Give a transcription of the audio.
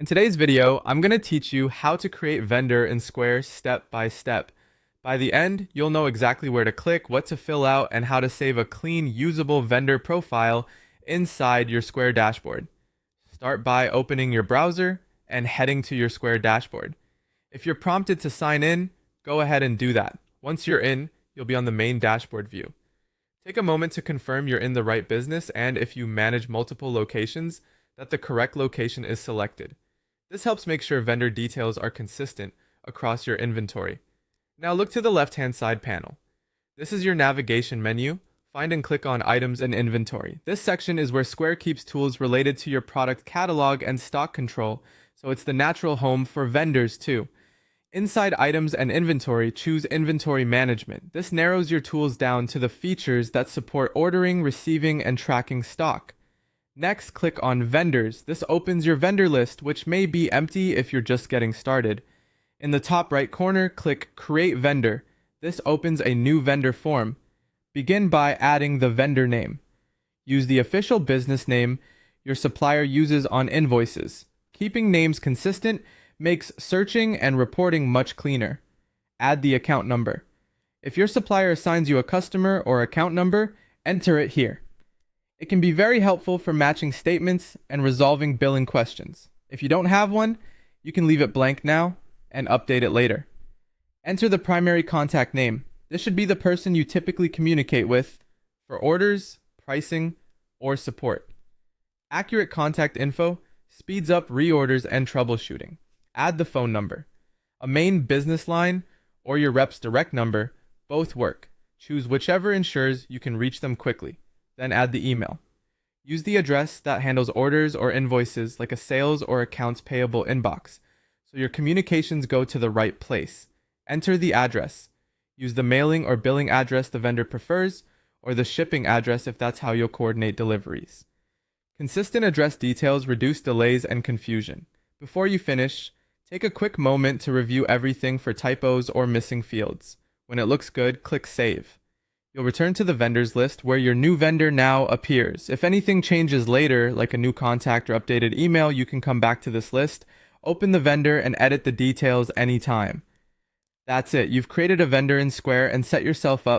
today's video, I'm going to teach you how to create vendor in Square step by step. By the end, you'll know exactly where to click, what to fill out, and how to save a clean, usable vendor profile inside your Square dashboard. Start by opening your browser and heading to your Square dashboard. If you're prompted to sign in, go ahead and do that. Once you're in, you'll be on the main dashboard view. Take a moment to confirm you're in the right business and if you manage multiple locations, that the correct location is selected. This helps make sure vendor details are consistent across your inventory. Now look to the left-hand side panel. This is your navigation menu. Find and click on Items and Inventory. This section is where Square keeps tools related to your product catalog and stock control, so it's the natural home for vendors too. Inside Items and Inventory, choose Inventory Management. This narrows your tools down to the features that support ordering, receiving, and tracking stock. Next, click on Vendors. This opens your vendor list, which may be empty if you're just getting started. In the top right corner, click Create Vendor. This opens a new vendor form. Begin by adding the vendor name. Use the official business name your supplier uses on invoices. Keeping names consistent makes searching and reporting much cleaner. Add the account number. If your supplier assigns you a customer or account number, enter it here. It can be very helpful for matching statements and resolving billing questions. If you don't have one, you can leave it blank now and update it later. Enter the primary contact name. This should be the person you typically communicate with for orders, pricing, or support. Accurate contact info speeds up reorders and troubleshooting. Add the phone number. A main business line or your rep's direct number both work. Choose whichever ensures you can reach them quickly. Then add the email. Use the address that handles orders or invoices like a sales or accounts payable inbox, so your communications go to the right place. Enter the address. Use the mailing or billing address the vendor prefers, or the shipping address if that's how you'll coordinate deliveries. Consistent address details reduce delays and confusion. Before you finish, take a quick moment to review everything for typos or missing fields. When it looks good, click Save. You'll return to the vendors list where your new vendor now appears. If anything changes later, like a new contact or updated email, you can come back to this list, open the vendor, and edit the details anytime. That's it. You've created a vendor in Square and set yourself up